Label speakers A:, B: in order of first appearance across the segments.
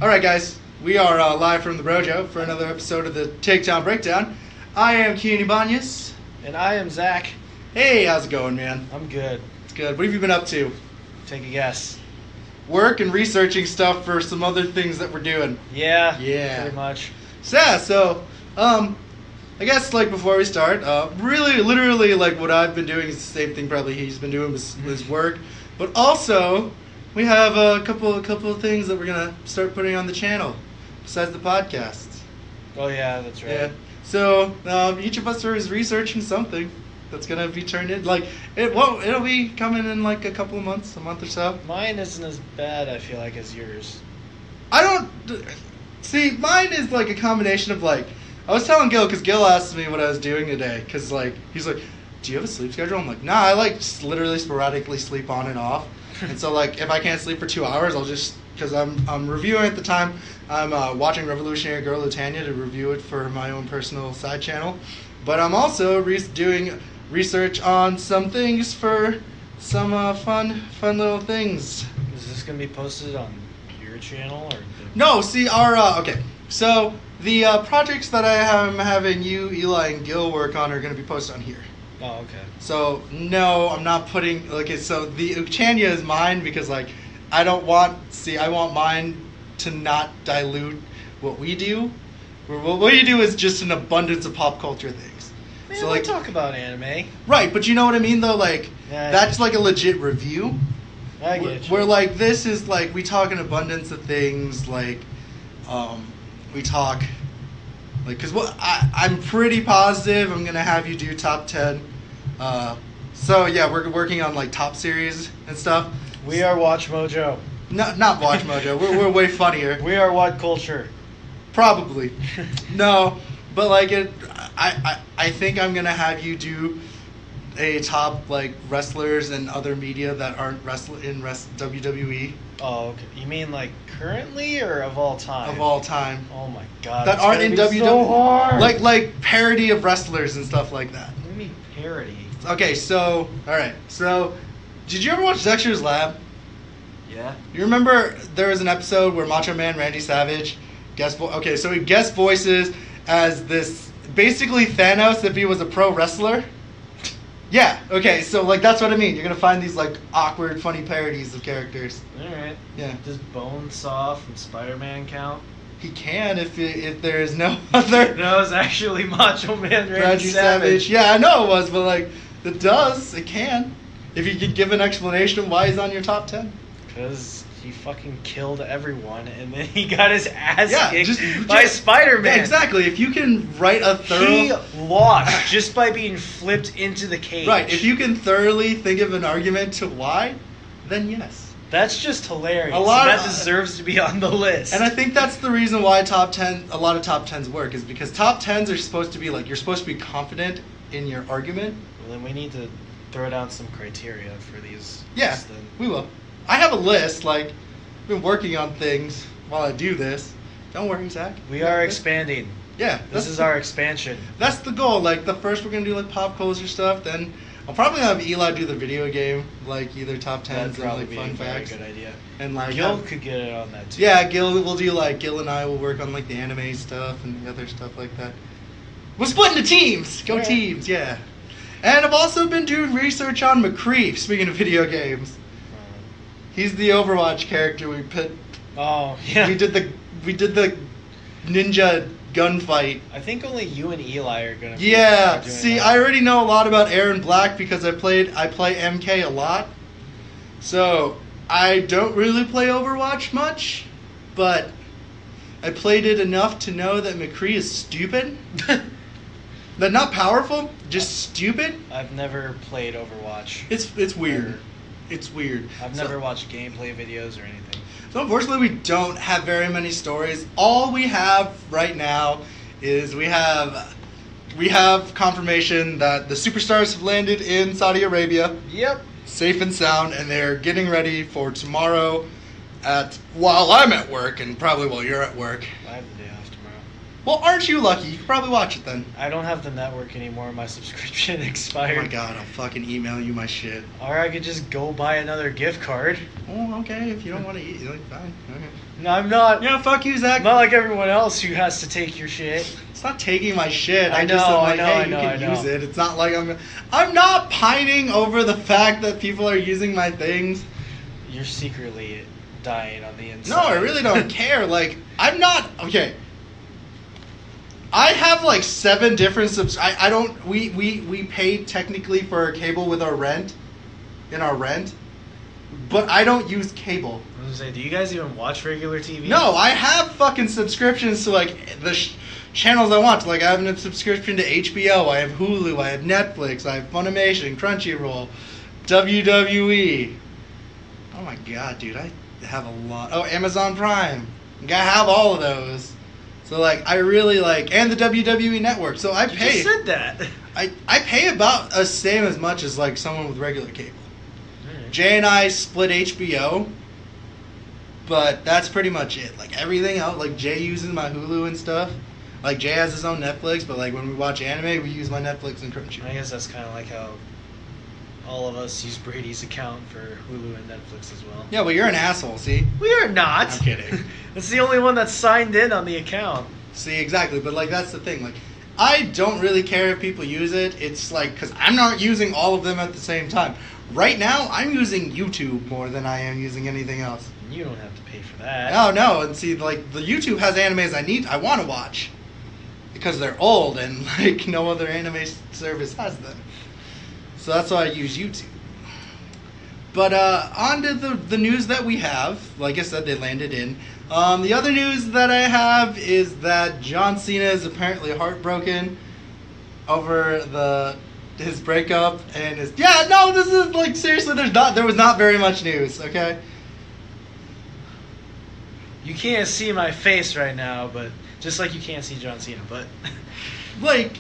A: Alright guys, we are live from the Brojo for another episode of the Takedown Breakdown. I am Kien Ibanez.
B: And I am Zac.
A: Hey, how's it going, man?
B: I'm good.
A: It's good. What have you been up to?
B: Take a guess.
A: Work and researching stuff for some other things that we're doing.
B: Yeah.
A: Yeah.
B: Pretty much.
A: I guess like before we start, really, literally like what I've been doing is the same thing probably he's been doing with work. But also, we have a couple of things that we're gonna start putting on the channel besides the podcast.
B: Oh yeah, that's right.
A: Yeah. So each of us is researching something that's gonna be turned in. Like it'll be coming in like a couple of months, a month or so.
B: Mine isn't as bad, I feel like, as yours.
A: I don't see. Mine is like a combination of like. I was telling Gil because Gil asked me what I was doing today because like he's like, "Do you have a sleep schedule?" I'm like, "Nah, I like just literally sporadically sleep on and off." And so like if I can't sleep for 2 hours, I'll just because I'm reviewing at the time. I'm watching Revolutionary Girl Latanya to review it for my own personal side channel, but I'm also doing research on some things for some fun little things.
B: Is this gonna be posted on your channel or?
A: No, see our okay. So the projects that I am having you, Eli, and Gil work on are going to be posted on here.
B: Oh, okay.
A: So no, I'm not putting. Okay, so the Uchanya is mine because like I want mine to not dilute what we do. What you do is just an abundance of pop culture things.
B: Man,
A: so
B: we
A: like
B: talk about anime.
A: right, but you know what I mean though. Like
B: Yeah,
A: that's like a legit review.
B: I get you.
A: Where like this is like we talk an abundance of things like we talk like because I'm pretty positive I'm gonna have you do top 10. So yeah, we're working on like top series and stuff.
B: We are Watch Mojo.
A: No, not Watch Mojo. We're way funnier.
B: We are What Culture.
A: Probably. No, but like I think I'm gonna have you do a top like wrestlers and other media that aren't WWE.
B: Oh, okay. You mean like currently or of all time?
A: Of all time.
B: Oh my god.
A: That aren't in WWE.
B: So hard.
A: Like parody of wrestlers and stuff like that.
B: What do you mean parody?
A: Okay, so alright. So did you ever watch Dexter's Lab?
B: Yeah.
A: You remember there was an episode where Macho Man Randy Savage so he guest voices as this basically Thanos if he was a pro wrestler. Yeah, okay, so like that's what I mean. You're gonna find these like awkward, funny parodies of characters.
B: Alright.
A: Yeah.
B: Does Bonesaw from Spider-Man count?
A: He can if there is no other.
B: No, it's actually Macho Man Randy
A: Savage. Yeah, I know it was, but like it does, it can. If you could give an explanation of why he's on your top 10.
B: Because he fucking killed everyone and then he got his ass kicked
A: just
B: by Spider-Man.
A: Yeah, exactly. If you can write a thorough...
B: He lost just by being flipped into the cage.
A: Right. If you can thoroughly think of an argument to why, then yes.
B: That's just hilarious. That deserves to be on the list.
A: And I think that's the reason why a lot of top 10s work, is because top 10s are supposed to be like, you're supposed to be confident in your argument.
B: Well, then we need to throw down some criteria for these.
A: Yeah, we will. I have a list, like, I've been working on things while I do this. Don't worry, Zac.
B: We are expanding.
A: Yeah.
B: This is our expansion.
A: That's the goal. Like, the first we're going to do, like, pop culture stuff, then I'll probably have Eli do the video game, like, either top 10s or, like, fun facts.
B: Good idea.
A: And, like,
B: Gil could get it on that, too.
A: Yeah, Gil and I will work on, like, the anime stuff and the other stuff like that. We'll split into teams! Go teams, yeah. And I've also been doing research on McCree, speaking of video games. He's the Overwatch character we put.
B: Oh, yeah.
A: We did the ninja gunfight.
B: I think only you and Eli are gonna.
A: Yeah. See, I already know a lot about Aaron Black because I play MK a lot. So I don't really play Overwatch much, but I played it enough to know that McCree is stupid. That not powerful, just stupid.
B: I've never played Overwatch.
A: It's weird. It's weird.
B: I've never watched gameplay videos or anything.
A: So unfortunately we don't have very many stories. All we have right now is we have confirmation that the superstars have landed in Saudi Arabia.
B: Yep.
A: Safe and sound, and they're getting ready for tomorrow while I'm at work and probably while you're at work.
B: I have the day off tomorrow.
A: Well, aren't you lucky? You could probably watch it then.
B: I don't have the network anymore. My subscription
A: Oh
B: expired.
A: my god, I'll fucking email you my shit.
B: Or I could just go buy another gift card.
A: Oh, okay. If you don't want to eat, like, fine. Okay.
B: No, I'm not.
A: Yeah, fuck you, Zach.
B: I'm not like everyone else who has to take your shit.
A: It's not taking my shit.
B: I
A: just
B: know,
A: am like,
B: I know,
A: hey,
B: I know,
A: you
B: I
A: can
B: know.
A: use it. It's not like I'm not pining over the fact that people are using my things.
B: You're secretly dying on the inside.
A: No, I really don't care. Like, I'm not okay. I have like 7 different I don't. We pay technically for our cable with our rent, in our rent, but I don't use cable.
B: I was gonna say, do you guys even watch regular TV?
A: No, I have fucking subscriptions to like the channels I want. Like I have a subscription to HBO. I have Hulu. I have Netflix. I have Funimation, Crunchyroll, WWE. Oh my god, dude, I have a lot. Oh, Amazon Prime. I have all of those. So like I really like, and the WWE Network. So I pay.
B: You just said that.
A: I pay about the same as much as like someone with regular cable.
B: Alright.
A: Jay and I split HBO, but that's pretty much it. Like everything else, like Jay uses my Hulu and stuff. Like Jay has his own Netflix, but like when we watch anime, we use my Netflix and Crunchyroll.
B: I guess that's kind of like how all of us use Brady's account for Hulu and Netflix as well.
A: Yeah, well you're an asshole. See.
B: We are not.
A: I'm kidding.
B: That's the only one that's signed in on the account.
A: See, exactly. But like that's the thing. Like I don't really care if people use it. It's like because I'm not using all of them at the same time. Right now, I'm using YouTube more than I am using anything else.
B: You don't have to pay for that.
A: Oh no, and see, like the YouTube has animes I want to watch because they're old and like no other anime service has them. So that's why I use YouTube. But on to the news that we have. Like I said, they landed in. The other news that I have is that John Cena is apparently heartbroken over his breakup and his this is like seriously there was not very much news, okay?
B: You can't see my face right now, but just like you can't see John Cena, but
A: like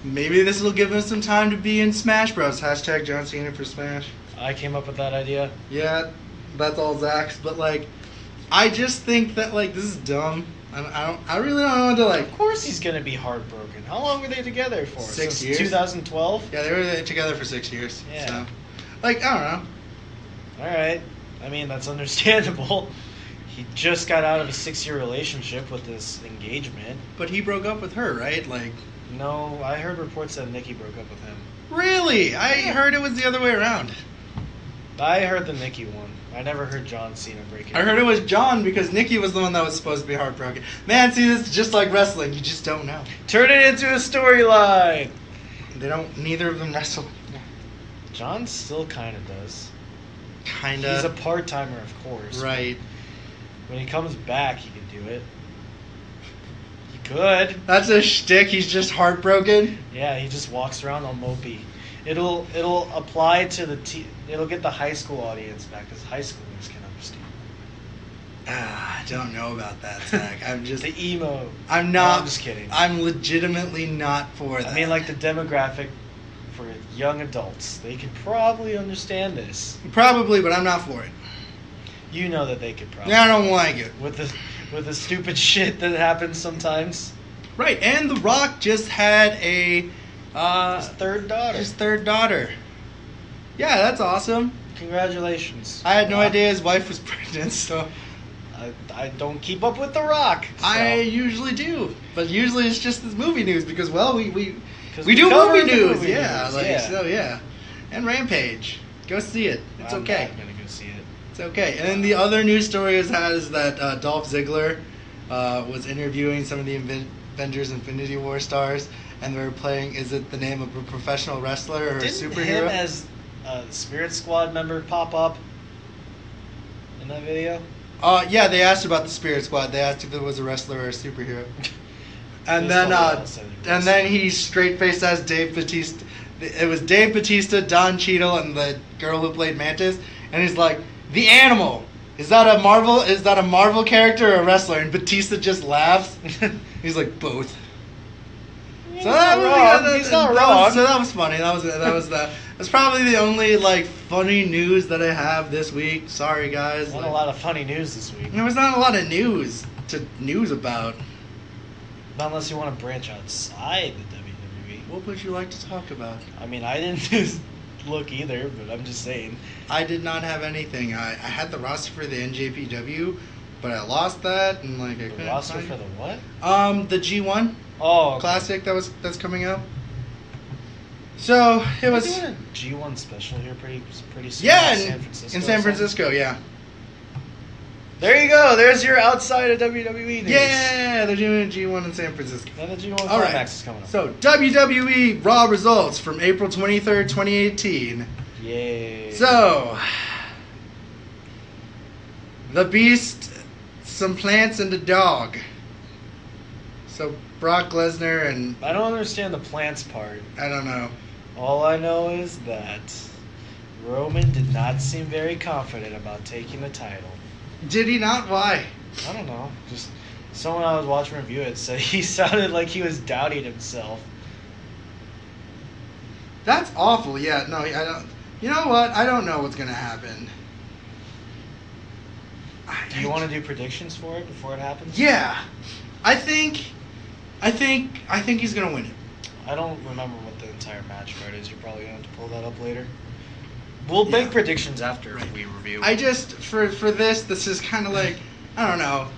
A: maybe this will give him some time to be in Smash Bros. Hashtag John Cena for Smash.
B: I came up with that idea.
A: Yeah, that's all Zach's. But like, I just think that like this is dumb. I really don't know what to like.
B: Of course he's gonna be heartbroken. How long were they together for?
A: 6
B: Since
A: years.
B: 2012.
A: Yeah, they were together for 6 years.
B: Yeah.
A: So, like, I don't know.
B: All right. I mean, that's understandable. He just got out of a 6-year relationship with this engagement.
A: But he broke up with her, right? Like,
B: No, I heard reports that Nikki broke up with him.
A: really? I heard it was the other way around.
B: I heard the Nikki one. I never heard John Cena break it.
A: I heard it was John because Nikki was the one that was supposed to be heartbroken. Man, see, this is just like wrestling. You just don't know.
B: Turn it into a storyline.
A: They don't. Neither of them wrestle.
B: John still kind of does.
A: Kinda.
B: He's a part-timer, of course.
A: Right.
B: When he comes back, he can do it. He could.
A: That's a shtick. He's just heartbroken.
B: Yeah, he just walks around all mopey. It'll apply to it'll get the high school audience back because high schoolers can understand.
A: I don't know about that, Zach. I'm just.
B: The emo.
A: I'm
B: No,
A: not.
B: I'm just kidding.
A: I'm legitimately not for that.
B: I mean, like the demographic for young adults, they could probably understand this.
A: Probably, but I'm not for it.
B: You know that they could probably.
A: I don't like it.
B: With the stupid shit that happens sometimes.
A: Right, and The Rock just had a
B: His third daughter.
A: his third daughter. Yeah, that's awesome.
B: Congratulations.
A: I had no
B: Rock.
A: idea his wife was pregnant, so
B: I don't keep up with The Rock. So.
A: I usually do. But usually it's just this movie news because well we do
B: cover
A: movie
B: the
A: news,
B: movie
A: yeah,
B: news,
A: like
B: yeah.
A: so yeah. And Rampage. Go see it. It's
B: I'm
A: okay.
B: not gonna go see it.
A: It's okay. And then the other news story is that Dolph Ziggler was interviewing some of the Avengers Infinity War stars, and they were playing, is it the name of a professional wrestler or
B: Didn't
A: a superhero?
B: him as a Spirit Squad member pop up in that video?
A: Yeah, they asked about the Spirit Squad. They asked if it was a wrestler or a superhero. And
B: There's
A: then,
B: no one else that it was.
A: he straight faced as Dave Bautista. It was Dave Bautista, Don Cheadle, and the girl who played Mantis. And he's like, "The Animal. Is that a Marvel? Is that a Marvel character or a wrestler?" And Batista just laughs. He's like, "Both."
B: He's not wrong. He's not wrong.
A: So that was funny. That's probably the only like funny news that I have this week. Sorry guys.
B: Not
A: Like,
B: a lot of funny news this week.
A: there was not a lot of news about.
B: Not unless you want to branch outside the WWE.
A: What would you like to talk about?
B: I mean, I didn't look either, but I'm just saying.
A: I did not have anything. I had the roster for the NJPW, but I lost that, and like I
B: The
A: couldn't
B: roster
A: find
B: for
A: it.
B: the what?
A: The G1
B: Oh, okay.
A: Classic that's coming up. So it was.
B: They're doing a G1 special here pretty soon.
A: Yeah,
B: in
A: in
B: San Francisco.
A: in
B: or
A: San
B: something.
A: Francisco, yeah.
B: There you go. There's your outside of WWE news.
A: Yeah, they're doing a G1 in San Francisco.
B: And the G1
A: All right.
B: Climax is coming up.
A: So WWE Raw results from April 23rd, 2018.
B: Yay.
A: So the Beast, some plants, and a dog. So Brock Lesnar and
B: I don't understand the plants part.
A: I don't know.
B: All I know is that Roman did not seem very confident about taking the title.
A: Did he not? Why?
B: I don't know. Just someone I was watching review it said he sounded like he was doubting himself.
A: That's awful. Yeah, no, I don't. You know what? I don't know what's gonna happen.
B: Do you want to do predictions for it before it happens?
A: Yeah, I think he's gonna win it.
B: I don't remember what the entire match card is. You're probably gonna have to pull that up later. We'll
A: Yeah.
B: make predictions after
A: Right.
B: we review.
A: I just for this is kind of like I don't know.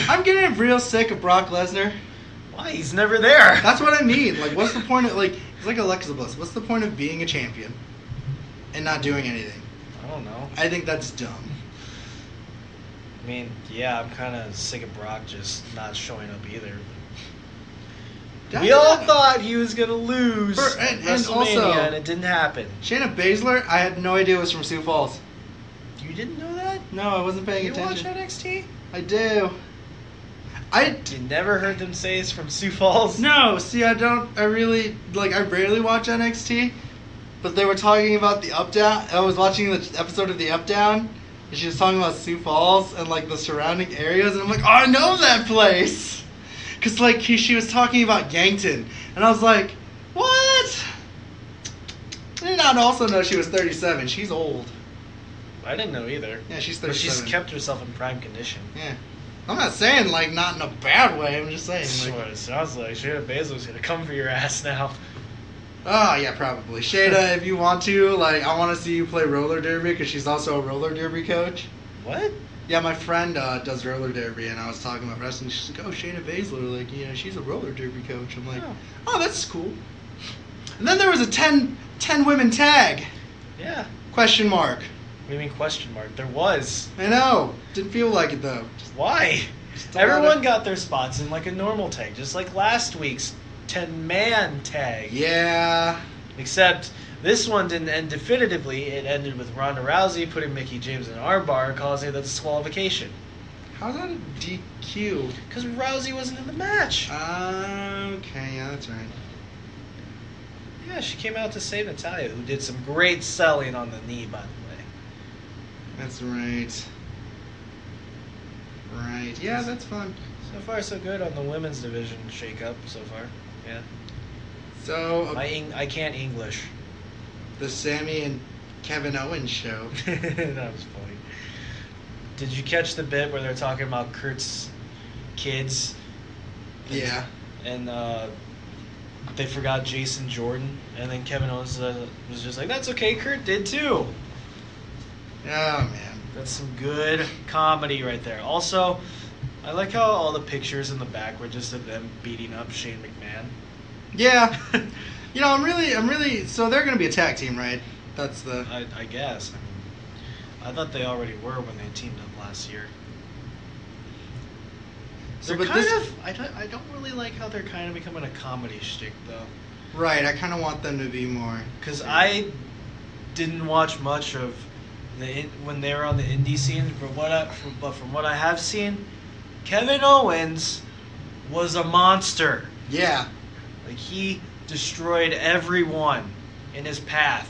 A: I'm getting real sick of Brock Lesnar.
B: Why? He's never there.
A: That's what I mean. Like, what's the point of it's like Alexa Bliss. What's the point of being a champion and not doing anything?
B: I don't know.
A: I think that's dumb.
B: I mean, yeah, I'm kind of sick of Brock just not showing up either. We all thought he was gonna lose
A: And
B: WrestleMania,
A: also,
B: and it didn't happen.
A: Shayna Baszler, I had no idea was from Sioux Falls.
B: You didn't know that?
A: No, I wasn't paying
B: You watch
A: attention.
B: NXT?
A: I do.
B: You never heard them say it's from Sioux Falls?
A: No, see, I rarely watch NXT, but they were talking about the Up Down. I was watching the episode of the Up Down, and she was talking about Sioux Falls and like the surrounding areas, and I'm like, oh, I know that place, cause like she was talking about Yankton, and I was like, what? I did not also know she was 37. She's old.
B: I didn't know either.
A: Yeah, she's
B: But
A: 37.
B: she's kept herself in prime condition.
A: Yeah. I'm not saying like not in a bad way. I'm just saying
B: That's
A: like.
B: what it sounds like. Shayna Baszler's gonna come for your ass now.
A: Oh, yeah, probably. Shayna, if you want to, like, I want to see you play roller derby because she's also a roller derby coach.
B: What?
A: Yeah, my friend does roller derby, and I was talking about wrestling. She's like, oh, Shayna Baszler, like, you know, she's a roller derby coach. I'm like, oh, that's cool. And then there was a 10 women tag.
B: Yeah.
A: Question mark.
B: What do you mean question mark? There was.
A: I know. Didn't feel like it, though.
B: Why?
A: Just a lot
B: Everyone
A: of-
B: got their spots in like a normal tag, just like last week's 10-man tag.
A: Yeah.
B: Except this one didn't end definitively. It ended with Ronda Rousey putting Mickie James in an armbar, causing the disqualification.
A: How's that a DQ?
B: Because Rousey wasn't in the match.
A: Okay, yeah, that's right.
B: Yeah, she came out to save Natalya, who did some great selling on the knee, by the way.
A: That's right. Right. Yeah, that's fun.
B: So far, so good on the women's division shake-up so far. Yeah.
A: So,
B: I can't English.
A: the Sammy and Kevin Owens show.
B: That was funny. Did you catch the bit where they're talking about Kurt's kids?
A: Yeah.
B: And they forgot Jason Jordan, and then Kevin Owens was just like, "That's okay, Kurt did too."
A: Oh, man.
B: That's some good comedy right there. Also, I like how all the pictures in the back were just of them beating up Shane McMahon.
A: Yeah. You know, I'm really, so they're going to be a tag team, right? That's the...
B: I guess. I mean, I thought they already were when they teamed up last year.
A: So,
B: They're
A: but
B: kind
A: this-
B: of. I don't really like how they're kind of becoming a comedy shtick though.
A: Right, I kind of want them to be more...
B: Because I didn't watch much of when they were on the indie scene. But from what I have seen, Kevin Owens was a monster.
A: Yeah.
B: Like he destroyed everyone in his path.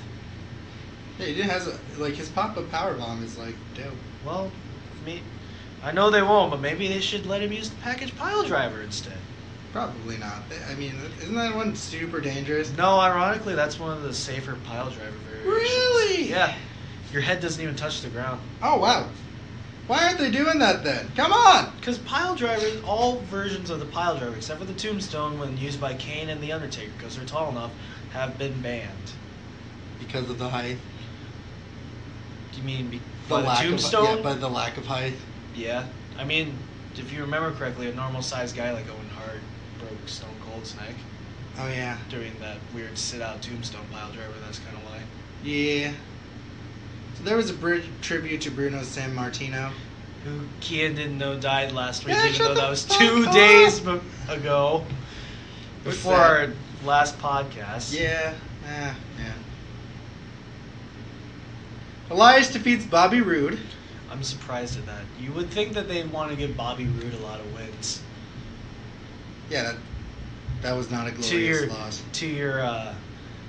A: Yeah, he has his pop-up powerbomb is, like, dope.
B: Well, I know they won't, but maybe they should let him use the package pile driver instead.
A: Probably not. I mean, isn't that one super dangerous?
B: No, ironically, that's one of the safer pile driver variations.
A: Really?
B: Yeah. Your head doesn't even touch the ground.
A: Oh, wow. Why aren't they doing that then? Come on!
B: Because pile drivers, all versions of the pile driver, except for the tombstone when used by Kane and The Undertaker, because they're tall enough, have been banned.
A: Because of the height?
B: Do you mean
A: The
B: by the
A: lack
B: tombstone?
A: Yeah, by the lack of height.
B: Yeah. I mean, if you remember correctly, a normal-sized guy like Owen Hart broke Stone Cold's neck
A: Oh, yeah.
B: doing that weird sit-out tombstone pile driver. That's kind of why.
A: Yeah. So there was a tribute to Bruno Sammartino.
B: Who Kien didn't know died last week,
A: Yeah,
B: even
A: shut
B: though
A: the
B: that was
A: fuck
B: 2
A: up.
B: days ago.
A: What's
B: Before
A: that?
B: our last podcast.
A: Yeah. Yeah. Elias defeats Bobby Roode.
B: I'm surprised at that. You would think that they'd want to give Bobby Roode a lot of wins.
A: Yeah, that was not a glorious loss.
B: To your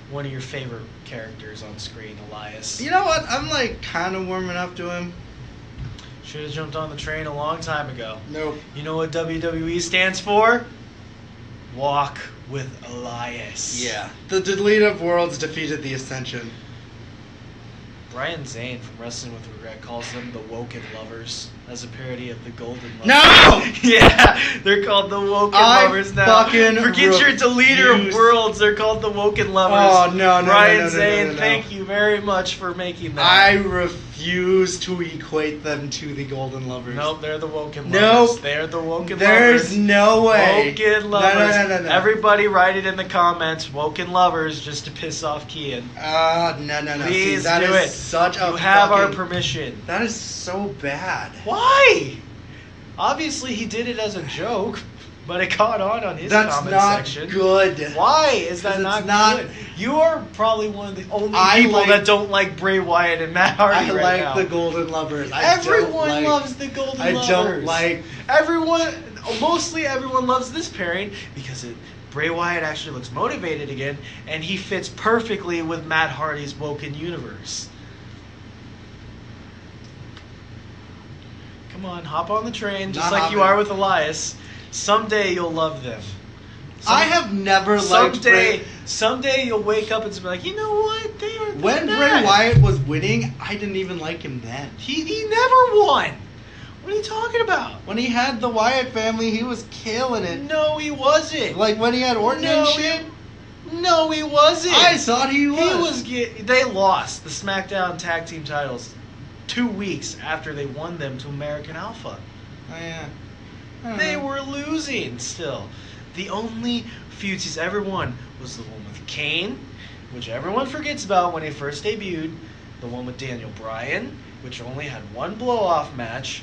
B: one of your favorite characters on screen, Elias.
A: You know what? I'm like kind of warming up to him.
B: Should have jumped on the train a long time ago.
A: Nope.
B: You know what WWE stands for? Walk with Elias.
A: Yeah. The Delete of Worlds defeated the Ascension.
B: Brian Zane from Wrestling with Regret calls them the Woken Lovers as a parody of the Golden Lovers.
A: No!
B: Yeah, they're called the Woken Lovers now.
A: Fucking
B: Forget your Deleter of Worlds. They're called the Woken Lovers.
A: Oh, no,
B: Brian Zane, thank you very much for making that.
A: I refuse to equate them to the Golden Lovers.
B: Nope, they're the Woken
A: Nope.
B: Lovers. They're the Woken
A: There's
B: Lovers.
A: no way.
B: Woken Lovers.
A: No.
B: Everybody write it in the comments. Woken Lovers, just to piss off Kien.
A: No.
B: Please
A: See, that
B: do
A: is
B: it.
A: such a
B: You have our
A: fucking-
B: permission.
A: That is so bad.
B: Why? Obviously, he did it as a joke, but it caught on his
A: That's
B: comment
A: not
B: section.
A: good.
B: Why is that
A: Because
B: not
A: it's
B: good? You are probably one of the only
A: I
B: people
A: like-
B: that don't like Bray Wyatt and Matt Hardy
A: I
B: right
A: like
B: now.
A: the Golden Lovers.
B: Everyone loves the Golden Lovers.
A: I don't like.
B: Mostly everyone loves this pairing because Bray Wyatt actually looks motivated again, and he fits perfectly with Matt Hardy's Woken universe. Come on, hop on the train, just
A: Not
B: like you
A: hopping.
B: are with Elias. Someday you'll love them.
A: I have never liked Bray.
B: Someday you'll wake up and be like, you know what? They are
A: When Bray Wyatt was winning, I didn't even like him then.
B: He never won. What are you talking about?
A: When he had the Wyatt family, he was killing it.
B: No, he wasn't.
A: Like when he had Orton
B: No,
A: and shit.
B: No, he wasn't.
A: I thought he was.
B: They lost the Smackdown tag team titles 2 weeks after they won them to American Alpha.
A: Oh, yeah.
B: They were losing still. The only feuds he's ever won was the one with Kane, which everyone forgets about when he first debuted. The one with Daniel Bryan, which only had one blow-off match.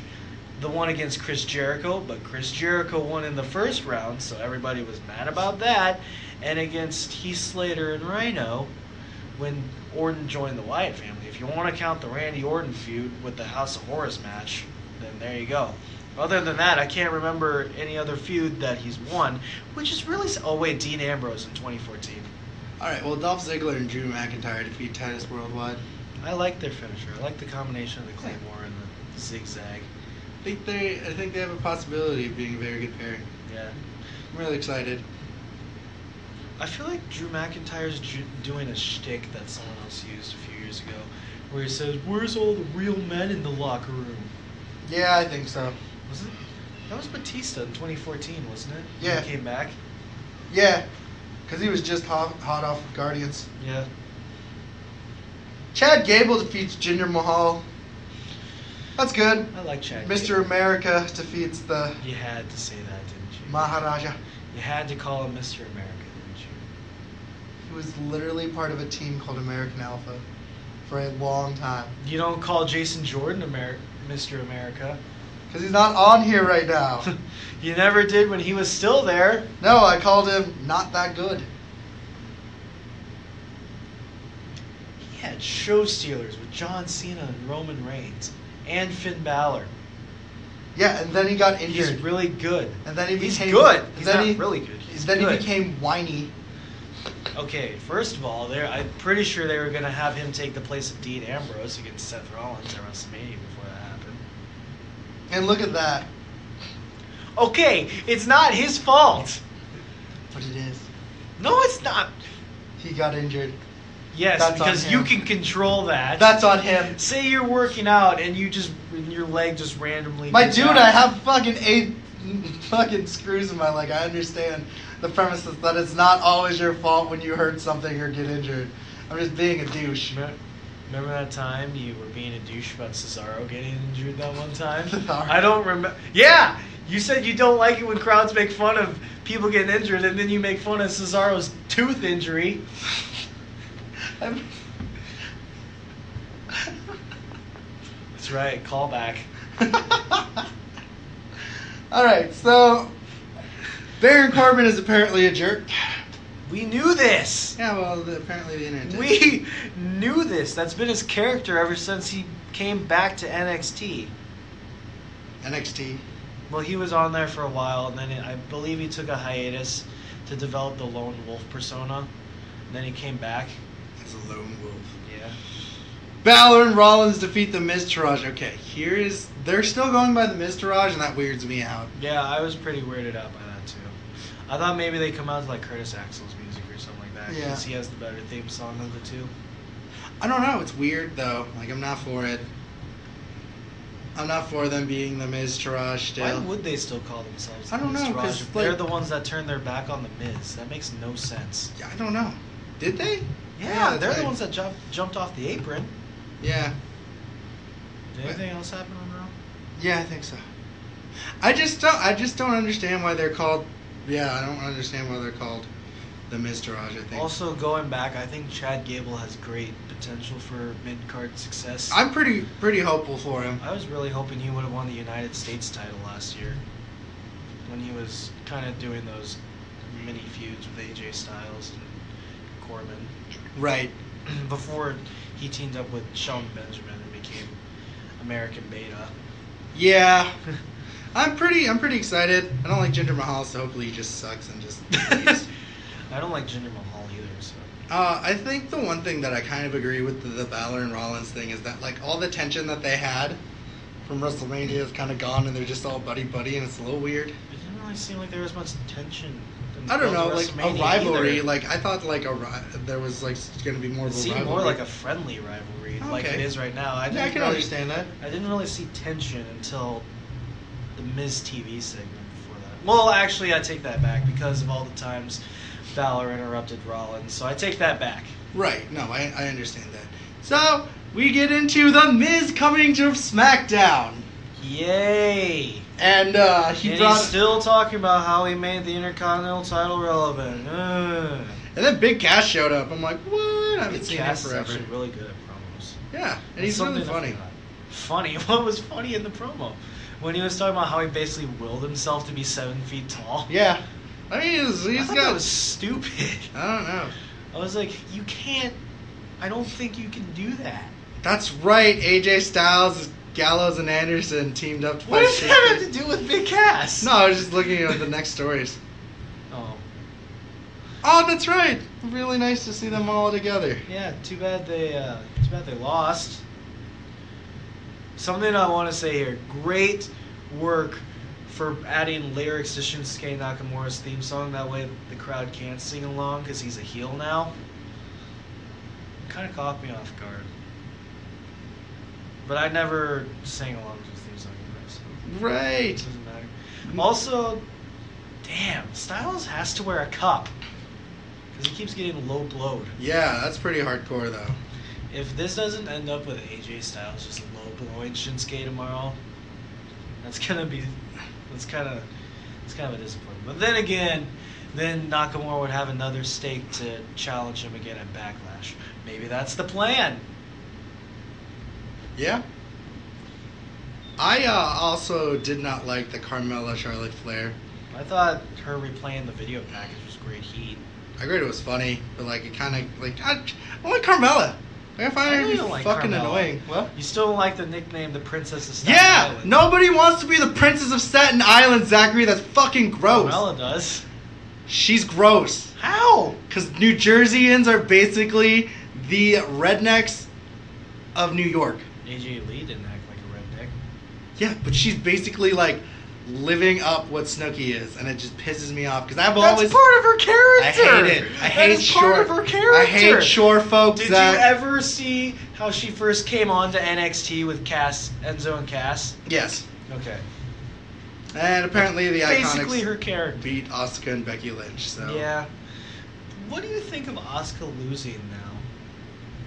B: The one against Chris Jericho, but Chris Jericho won in the first round, so everybody was mad about that. And against Heath Slater and Rhino, when Orton joined the Wyatt family. If you want to count the Randy Orton feud with the House of Horrors match, then there you go. Other than that, I can't remember any other feud that he's won, which is really... Oh, wait, Dean Ambrose in 2014.
A: Alright, well, Dolph Ziggler and Drew McIntyre defeat Titus Worldwide.
B: I like their finisher. I like the combination of the Claymore and the zigzag.
A: I think they have a possibility of being a very good pairing.
B: Yeah.
A: I'm really excited.
B: I feel like Drew McIntyre's doing a shtick that someone else used a few years ago, where he says, "Where's all the real men in the locker room?"
A: Yeah, I think so.
B: Was it? That was Batista in 2014, wasn't it?
A: Yeah.
B: When he came back.
A: Yeah, because he was just hot off of Guardians.
B: Yeah.
A: Chad Gable defeats Jinder Mahal. That's good.
B: I like Chad.
A: Mr.
B: Gable.
A: America defeats the
B: You had to say that, didn't you?
A: Maharaja.
B: You had to call him Mr. America, didn't you?
A: He was literally part of a team called American Alpha for a long time.
B: You don't call Jason Jordan Mr. America.
A: Because he's not on here right now.
B: You never did when he was still there.
A: No, I called him not that good.
B: He had show stealers with John Cena and Roman Reigns and Finn Balor.
A: Yeah, and then he got
B: He's
A: injured.
B: really good.
A: And then he
B: He's
A: became
B: good. He's
A: then
B: not
A: he,
B: really good. He's
A: then
B: good.
A: he became whiny.
B: Okay, first of all, I'm pretty sure they were going to have him take the place of Dean Ambrose against Seth Rollins at WrestleMania before that happened.
A: And look at that.
B: Okay, it's not his fault.
A: But it is.
B: No, it's not.
A: He got injured.
B: Yes,
A: That's on
B: because
A: him.
B: you can control that.
A: That's on him.
B: Say you're working out and your leg just randomly.
A: My
B: gives
A: dude,
B: out.
A: I have fucking 8 fucking screws in my leg. I understand the premise is that it's not always your fault when you hurt something or get injured. I'm just being a douche.
B: Remember that time you were being a douche about Cesaro getting injured that one time?
A: Cesaro.
B: I don't remember. Yeah! You said you don't like it when crowds make fun of people getting injured, and then you make fun of Cesaro's tooth injury. That's right, callback.
A: Alright, so Baron Corbin is apparently a jerk.
B: We knew this!
A: Yeah, well, apparently the internet did.
B: We knew this. That's been his character ever since he came back to NXT.
A: NXT.
B: Well, he was on there for a while, and then I believe he took a hiatus to develop the lone wolf persona. And then he came back.
A: As a lone wolf.
B: Yeah.
A: Balor and Rollins defeat the Miz Taraj. Okay, they're still going by the Miz Taraj, and that weirds me out.
B: Yeah, I was pretty weirded out by that too. I thought maybe they come out to like Curtis Axel's music or something like that.
A: Yeah.
B: Because he has the better theme song of the two.
A: I don't know. It's weird though. Like, I'm not for it. I'm not for them being the Miz Taraj still.
B: Why would they still call themselves
A: I don't
B: the Miz
A: know,
B: Taraj
A: 'cause,
B: if they're
A: like-
B: the ones that turned their back on the Miz? That makes no sense.
A: Yeah, I don't know. Did they?
B: Yeah,
A: that's
B: they're the
A: right.
B: ones that jumped off the apron.
A: Yeah.
B: Did anything else happen on Raw?
A: Yeah, I think so. I just don't understand why they're called. Yeah, I don't understand why they're called the Miz Taraj. I think.
B: Also, going back, I think Chad Gable has great potential for mid-card success.
A: I'm pretty hopeful for him.
B: I was really hoping he would have won the United States title last year when he was kind of doing those mini feuds with AJ Styles and Corbin
A: Right.
B: before he teamed up with Shelton Benjamin and became American Beta.
A: Yeah. I'm pretty excited. I don't like Jinder Mahal, so hopefully he just sucks and just leaves.
B: I don't like Jinder Mahal either, so.
A: I think the one thing that I kind of agree with the Balor and Rollins thing is that, like, all the tension that they had from WrestleMania is kind of gone, and they're just all buddy-buddy, and it's a little weird.
B: It didn't really seem like there was much tension. in
A: I don't know,
B: the
A: like, a
B: WrestleMania
A: rivalry.
B: either.
A: Like, I thought, like, there was, like, going to be more
B: It
A: of a
B: seemed
A: rivalry.
B: more like a friendly rivalry, like
A: Okay.
B: it is right now.
A: Yeah, I can understand that.
B: I didn't really see tension until the Miz TV segment before that. Well, actually, I take that back because of all the times Balor interrupted Rollins, so I take that back.
A: Right, no, I understand that. So, we get into The Miz coming to SmackDown.
B: Yay!
A: And
B: He's still talking about how he made the Intercontinental title relevant.
A: And then Big Cass showed up. I'm like, what? I haven't
B: Big
A: seen
B: Cass
A: him
B: is
A: forever.
B: actually really good at promos.
A: Yeah, and he's
B: That's
A: really
B: something I
A: funny.
B: forgot. Funny? What was funny in the promo? When he was talking about how he basically willed himself to be 7 feet tall.
A: Yeah. I mean,
B: I
A: he's
B: thought
A: got...
B: that was stupid.
A: I don't know.
B: I was like, you can't. I don't think you can do that.
A: That's right. AJ Styles, Gallows, and Anderson teamed up to
B: What
A: fight
B: does that have
A: Sting.
B: to do with Big Cass?
A: No, I was just looking at the next stories.
B: Oh.
A: Oh, that's right. Really nice to see them all together.
B: Yeah. Too bad they lost. Something I want to say here. Great work for adding lyrics to Shinsuke Nakamura's theme song. That way the crowd can't sing along because he's a heel now. Kind of caught me off guard. But I never sang along to his theme song anyway, so
A: Right.
B: it doesn't matter. Also, damn, Styles has to wear a cup because he keeps getting low blowed.
A: Yeah, that's pretty hardcore, though.
B: If this doesn't end up with AJ Styles just low blowing Shinsuke tomorrow, that's kind of a disappointment. But then again, then Nakamura would have another stake to challenge him again at Backlash. Maybe that's the plan.
A: Yeah. I also did not like the Carmella Charlotte Flair.
B: I thought her replaying the video package was great heat.
A: I agreed it was funny, but like it kind of like I like Carmella. Like, I find
B: I
A: her
B: know
A: to
B: you
A: be
B: don't like
A: fucking
B: Carmella.
A: annoying. What?
B: You still don't like the nickname the Princess of Staten
A: Yeah,
B: Island.
A: nobody wants to be the Princess of Staten Island, Zachary. That's fucking gross.
B: Carmella does.
A: She's gross.
B: How?
A: Because New Jerseyans are basically the rednecks of New York.
B: AJ Lee didn't act like a redneck.
A: Yeah, but she's basically like living up what Snooki is, and it just pisses me off because I've
B: That's
A: always
B: part of her character.
A: I hate it. I hate
B: part of her character.
A: I hate shore folks.
B: Did you ever see how she first came on to NXT with Enzo and Cass?
A: Yes.
B: Okay.
A: And apparently the
B: Basically
A: Iconics
B: her character.
A: beat Asuka and Becky Lynch. So
B: Yeah. What do you think of Asuka losing now?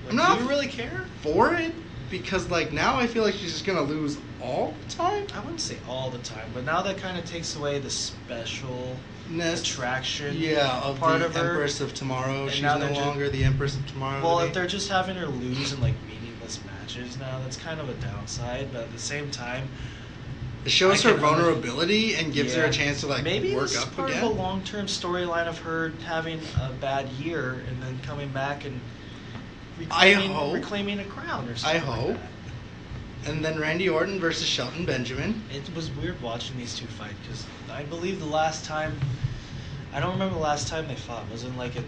B: Like,
A: I'm not
B: do you really care?
A: for it because like now I feel like she's just gonna lose all the time.
B: I wouldn't say all the time, but now that kind of takes away the special attraction.
A: Yeah, of
B: part
A: the
B: of her.
A: Empress of Tomorrow.
B: And
A: She's
B: now
A: no
B: they're
A: longer the Empress of Tomorrow.
B: Well,
A: to
B: if
A: me.
B: they're just having her lose in like meaningless matches now, that's kind of a downside. But at the same time,
A: It shows
B: I
A: her
B: can
A: vulnerability and gives her a chance to like
B: maybe
A: work
B: this is
A: up
B: part
A: again.
B: of a long-term storyline of her having a bad year and then coming back and reclaiming a crown or something.
A: I hope.
B: Like that.
A: And then Randy Orton versus Shelton Benjamin.
B: It was weird watching these two fight because I believe the last time, I don't remember the last time they fought. It wasn't like in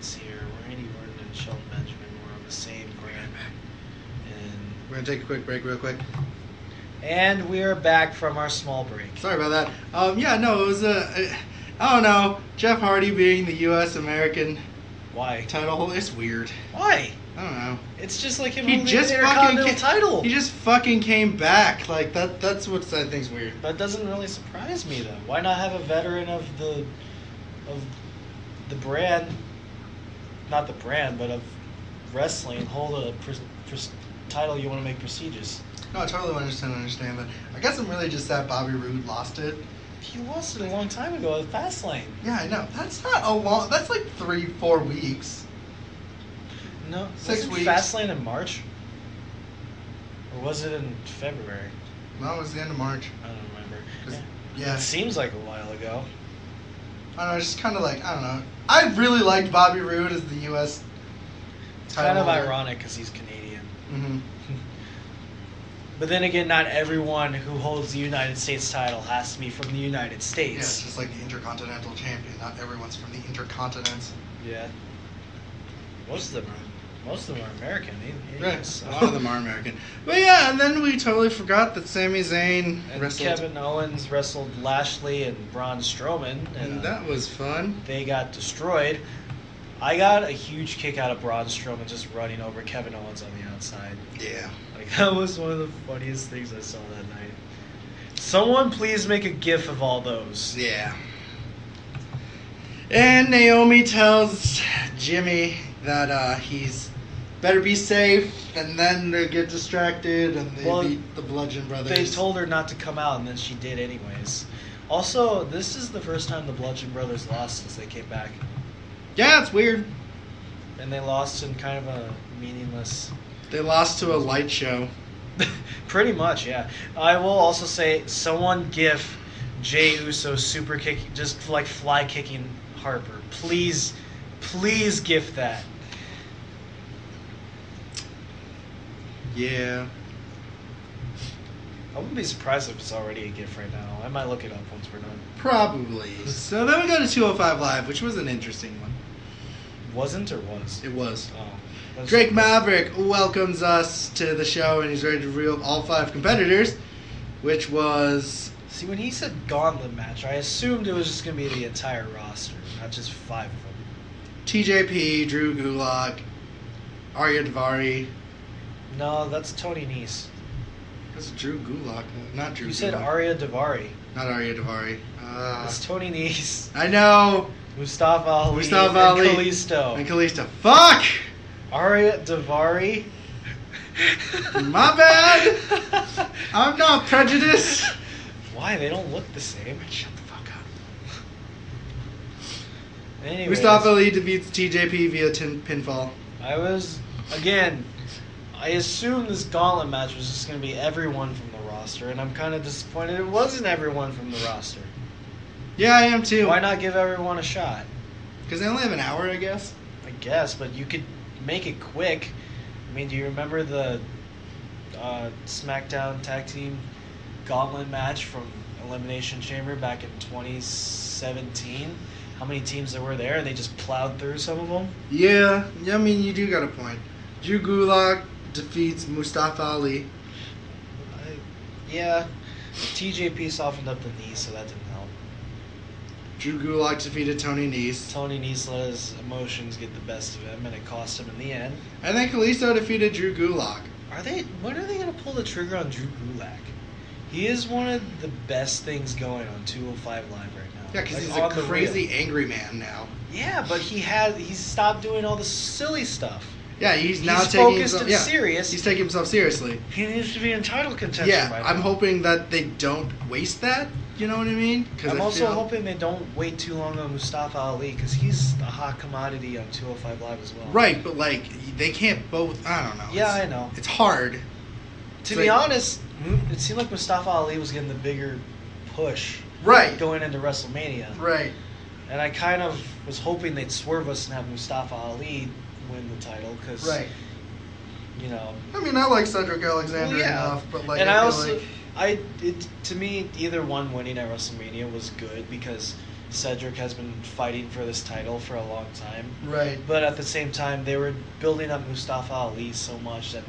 B: here where Randy Orton and Shelton Benjamin were on the same brand. And
A: We're gonna take a quick break, real quick.
B: And we are back from our small break.
A: Sorry about that. Yeah, no, it was I don't know. Jeff Hardy being the U.S. American
B: Why?
A: title holder. It's weird.
B: Why?
A: I don't know.
B: It's just like him
A: He
B: holding
A: just
B: the
A: fucking
B: Intercontinental title.
A: He just fucking came back. Like that's what I think's weird.
B: That doesn't really surprise me though. Why not have a veteran of the brand, not the brand, but of wrestling hold a title you want to make prestigious?
A: No, I totally understand that. I guess I'm really just sad Bobby Roode lost it.
B: He lost it a long time ago at Fastlane.
A: Yeah, I know. That's not a long. That's like 3-4 weeks.
B: No,
A: 6
B: wasn't
A: weeks.
B: Fastlane in March, or was it in February?
A: No, it was the end of March.
B: I don't remember.
A: 'Cause- yeah.
B: It seems like a while ago.
A: I don't know. It's just kind of like I don't know. I really liked Bobby Roode as the U.S.
B: It's
A: title
B: kind of
A: holder.
B: ironic because he's Canadian.
A: Mm-hmm.
B: But then again, not everyone who holds the United States title has to be from the United
A: Yeah, it's
B: States.
A: just like the Intercontinental Champion. Not everyone's from the Intercontinents.
B: Yeah. Most of them are American.
A: Right.
B: So.
A: A lot of them are American. But yeah, and then we totally forgot that Sami Zayn
B: And
A: wrestled.
B: Kevin Owens wrestled Lashley and Braun Strowman,
A: And that was fun.
B: they got destroyed. I got a huge kick out of Braun Strowman just running over Kevin Owens on the outside.
A: Yeah.
B: Like that was one of the funniest things I saw that night. Someone please make a GIF of all those.
A: Yeah. And Naomi tells Jimmy that he's better be safe, and then they get distracted, and they beat the Bludgeon Brothers.
B: They told her not to come out, and then she did anyways. Also, this is the first time the Bludgeon Brothers lost since they came back.
A: Yeah, it's weird.
B: And they lost in kind of a meaningless...
A: They lost to a light show.
B: Pretty much, yeah. I will also say, someone gif Jey Uso super kick, just like fly kicking Harper. Please gif that.
A: Yeah.
B: I wouldn't be surprised if it's already a gif right now. I might look it up once we're done.
A: Probably. So then we go to 205 Live, which was an interesting one.
B: Wasn't or was?
A: It was.
B: Oh.
A: Drake Maverick welcomes us to the show, and he's ready to reveal all 5 competitors, which was...
B: See, when he said gauntlet match, I assumed it was just going to be the entire roster, not just 5 of them.
A: TJP, Drew Gulak, Arya Daivari.
B: No, that's Tony Nese.
A: That's Drew Gulak, not Drew
B: You
A: Gulak.
B: said Arya Daivari.
A: Not Arya Daivari.
B: It's Tony Nese.
A: I know.
B: Mustafa Ali.
A: Mustafa Ali.
B: And Kalisto.
A: And Kalisto. Fuck!
B: Arya Daivari.
A: My bad. I'm not prejudiced.
B: Why? They don't look the same.
A: Shut the fuck up.
B: Anyways,
A: Mustafa Ali defeats TJP via pinfall.
B: I assumed this gauntlet match was just going to be everyone from the roster, and I'm kind of disappointed it wasn't everyone from the roster.
A: Yeah, I am too.
B: Why not give everyone a shot?
A: Because they only have an hour, I guess.
B: I guess, but you could make it quick. I mean, do you remember the Smackdown tag team gauntlet match from Elimination Chamber back in 2017? How many teams there were there, and they just plowed through some of them?
A: Yeah, I mean, you do got a point. Drew Gulak defeats Mustafa Ali.
B: Yeah. TJP softened up the knee, so that didn't help.
A: Drew Gulak defeated Tony Nese.
B: Tony Nese let his emotions get the best of him, and it cost him in the end.
A: And then Kalisto defeated Drew Gulak.
B: When are they going to pull the trigger on Drew Gulak? He is one of the best things going on 205 Live right now.
A: Yeah, because
B: Like,
A: he's a crazy angry man now.
B: Yeah, but he's stopped doing all the silly stuff.
A: Yeah, he's now taking
B: focused
A: himself,
B: and serious.
A: He's taking himself seriously.
B: He needs to be in title contention
A: Yeah,
B: right
A: I'm
B: now.
A: hoping that they don't waste that. You know what I mean?
B: I'm also hoping they don't wait too long on Mustafa Ali, because he's a hot commodity on 205 Live as well.
A: Right, but like they can't both. I don't know.
B: Yeah, I know.
A: It's hard.
B: To be honest, it seemed like Mustafa Ali was getting the bigger push.
A: Right.
B: Going into WrestleMania.
A: Right.
B: And I kind of was hoping they'd swerve us and have Mustafa Ali win the title, because,
A: Right.
B: you know.
A: I mean, I like Cedric Alexander enough, but like,
B: and
A: I
B: I
A: feel
B: also,
A: like...
B: to me, either one winning at WrestleMania was good, because Cedric has been fighting for this title for a long time.
A: Right.
B: But at the same time, they were building up Mustafa Ali so much that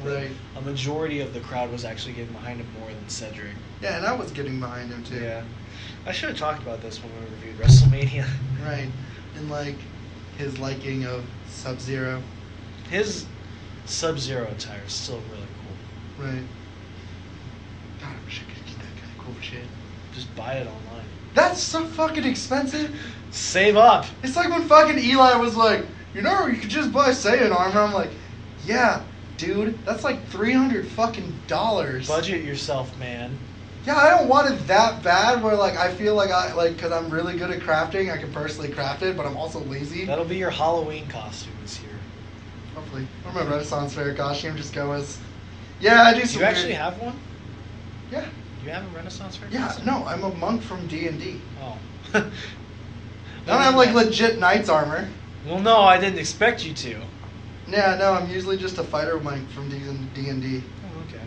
B: a majority of the crowd was actually getting behind him more than Cedric.
A: Yeah, and I was getting behind him too.
B: Yeah. I should have talked about this when we reviewed WrestleMania.
A: Right. And like his liking of Sub-Zero.
B: His Sub-Zero attire is still really cool.
A: Right. God, I wish I could get that kind of cool shit.
B: Just buy it online.
A: That's so fucking expensive.
B: Save up.
A: It's like when fucking Eli was like, you could just buy Saiyan armor. I'm like, yeah, dude, that's like $300 fucking dollars.
B: Budget yourself, man.
A: Yeah, I don't want it that bad where like I feel like because I'm really good at crafting, I can personally craft it, but I'm also lazy.
B: That'll be your Halloween costume this year.
A: Hopefully. Or my Renaissance Fair costume, just go as... Yeah, I do some
B: You actually have one?
A: Yeah.
B: You have a Renaissance Fair
A: Yeah,
B: costume?
A: no, I'm a monk from D&D.
B: Oh.
A: I don't have like legit knight's armor.
B: Well, no, I didn't expect you to.
A: Yeah, no, I'm usually just a fighter monk from D&D.
B: Oh, okay.